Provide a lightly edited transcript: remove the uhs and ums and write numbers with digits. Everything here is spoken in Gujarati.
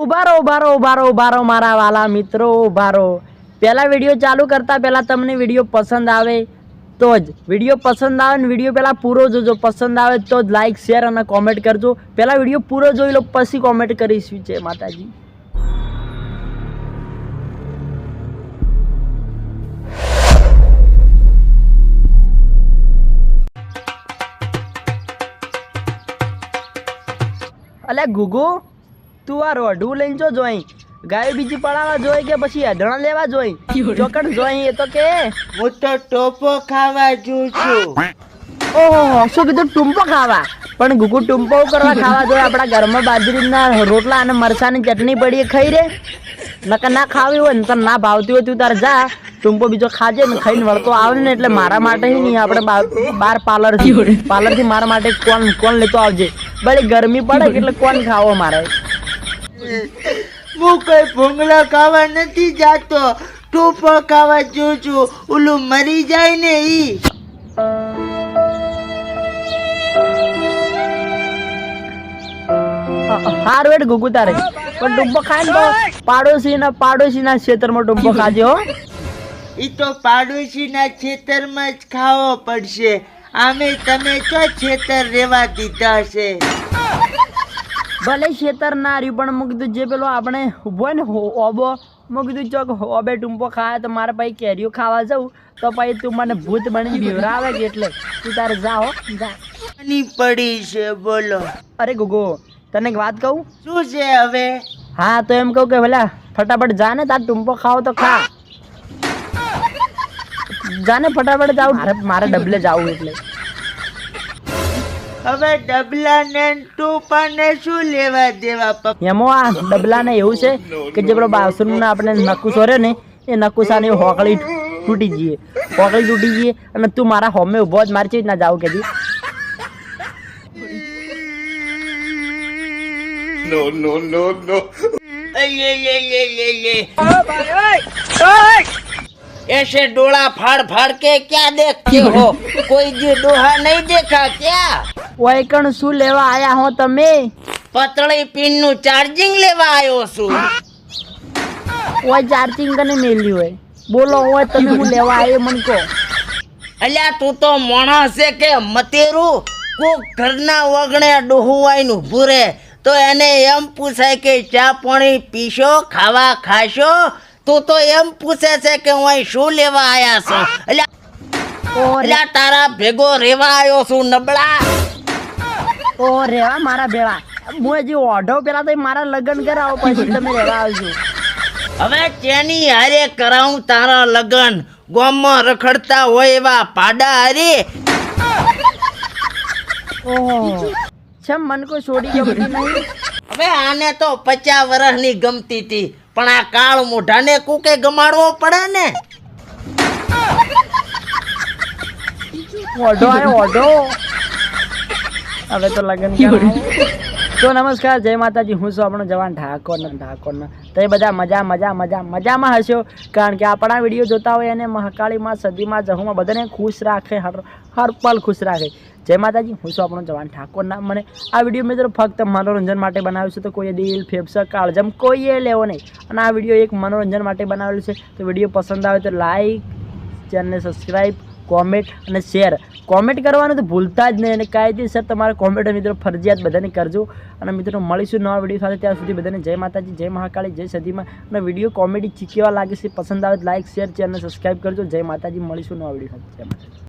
ઉભારો મારા વાલા મિત્રો, ઉભારો. પહેલા વિડીયો ચાલુ કરતા પહેલા તમને વિડીયો પસંદ આવે તો જ વિડીયો પસંદ આવે ને વિડીયો પહેલા પૂરો જોજો. પસંદ આવે તો જ લાઈક શેર અને કોમેન્ટ કરજો. પહેલા વિડીયો પૂરો જોઈ લો પછી કોમેન્ટ કરીશું. જય માતાજી. અલે ગુગુ, તું આ રોઢું લઈને જો જોઈ ગાય બીજી પડાવવા જોઈ કે પછી અઢણા લેવા જોઈ? ચોકડ જોઈ એ તો કે હું તો ટોપો ખાવા જઉં છું. ઓહો, શું કીધું? ટૂંપો ખાવા? પણ ગુગુ ટૂંપો કરવા ખાવા જોઈએ? આપણા ઘરમાં બાજરીના રોટલા અને મરચાની ચટણી પડી ખાઈ રે. નકર ના ખાવી હોય ને તને ના ભાવતી હોય તું તાર જા ટૂંપો બીજો ખાજે ને ખાઈને વળતો આવે ને એટલે મારા માટે નહીં, આપણે બાર પાર્લરથી મારા માટે કોણ લેતો આવજે. ભલે ગરમી પડે એટલે કોણ ખાવો મારે? હું કઈ ભૂંગળા ખાવા નથી જાતો, ટોપો ખાવા જઉં છું. ઓલું મરી જાય ને ઈ. હારું એડ ગુગુ તારે પણ ટૂંપો ખાય ને તો પાડોશીના ખેતરમાં ટૂંપો ખાજે હો. ઈ તો પાડોશીના ખેતરમાં જ ખાવો પડશે. આમે તમે તો ખેતર રેવા દીધા છે. ભલે ખેતર ના રહ્યું પણ મેં કીધું જે પેલો આપણે ઉભો હોય ને ઓબો, મેં કીધું ચોક ઓબે ટૂંપો ખાય તો મારે પછી કેરીઓ ખાવા જવું તો પછી તું મને ભૂત બની બીવરાવે કે એટલે તું તારે જા હો જા. પડી છે બોલો. અરે ગુગુ તને એક વાત કહું? શું છે હવે? હા તો એમ કહું કે ભલા ફટાફટ જા ને, તાર ટૂંપો ખાવો તો ખા. જાને ફટાફટ જાવ, મારે ડબલે જાવું એટલે. હવે ડબલા ને ટોપા ને શું લેવા દેવા? એમાં આ ડબલા ને એવું છે કે જે પેલો બાથરૂમ ને આપણે નકુ સોર્યો ને એ નકુસાની હોકળી તૂટી જઈએ અને તું મારા હોમે ઉભો જ મારી ના જાવ કે નો. ऐसे डोला फाड़ फाड़ के क्या देखते हो? कोई जो डोहा नहीं देखा क्या? વૈકણ શું લેવા આયા હો તમે? પતળી પિન નું ચાર્જિંગ લેવા આવ્યો છું. ઓય ચાર્જિંગ કને મેલ્યું હોય? બોલો ઓય તમે હું લેવા આવ્યો મને કહો. અલ્યા તું તો માણસ છે કે મતેરું? કોક ઘરના વગણે ડોહુવાઈનું ભૂરે તો એને એમ પૂછાય કે ચા પાણી પીશો, ખાવા ખાશો? તું તો એમ પૂછે છે કે હું શું લેવા આયા છું? અલ્યા તારા ભેગો રેવા આવ્યો છું નબળા. ઓ રેવા મારા ભેળા? હું હજી ઓઢો પેલા તો મારા લગ્ન કરાવો પછી તમે રેવા આવજો. હવે તેની હારે કરાવું તારા લગ્ન? ગામમાં રખડતા હોય એવા પાડા હારે? ઓહો, છેમ મન કો છોડી ગમતી નહીં? હવે આને તો 50 વર્ષની ગમતી હતી પણ આ કાળ મોઢાને કુકે ગમાડવો પડે ને. ઓઢો આયો ઓઢો. હવે તો લગ્ન કરાવો. તો નમસ્કાર, જય માતાજી. હું છું આપણો જવાન ઠાકોરના. તો એ બધા મજામાં હશો, કારણ કે આપણા વિડીયો જોતા હોય અને મહાકાળીમાં સદીમાં જહુમાં બધાને ખુશ રાખે, હર પલ ખુશ રાખે. જય માતાજી. હું છું આપણો જવાન ઠાકોરના. મને આ વિડીયો મિત્રો ફક્ત મનોરંજન માટે બનાવ્યું છે, તો કોઈએ દિલ ફેફસા કાળજમ કોઈએ લેવો નહીં. અને આ વિડીયો એક મનોરંજન માટે બનાવેલું છે. તો વિડીયો પસંદ આવે તો લાઈક, ચેનલને સબસ્ક્રાઈબ, કોમેન્ટ અને શેર. કોમેન્ટ કરવાનું તો ભૂલતા જ નહીં અને કાયદેસર તમારે કોમેન્ટ મિત્રો ફરજિયાત બધાને કરજો. અને મિત્રો મળીશું નવા વિડીયો સાથે. ત્યાં સુધી બધાને જય માતાજી, જય મહાકાળી, જય સદીમાં. અને વિડીયો કોમેડી કેવા લાગે છે, પસંદ આવે તો લાઈક શેર ચેનલ સબસ્ક્રાઈબ કરજો. જય માતાજી. મળીશું નવા વિડીયો સાથે. જય માતાજી.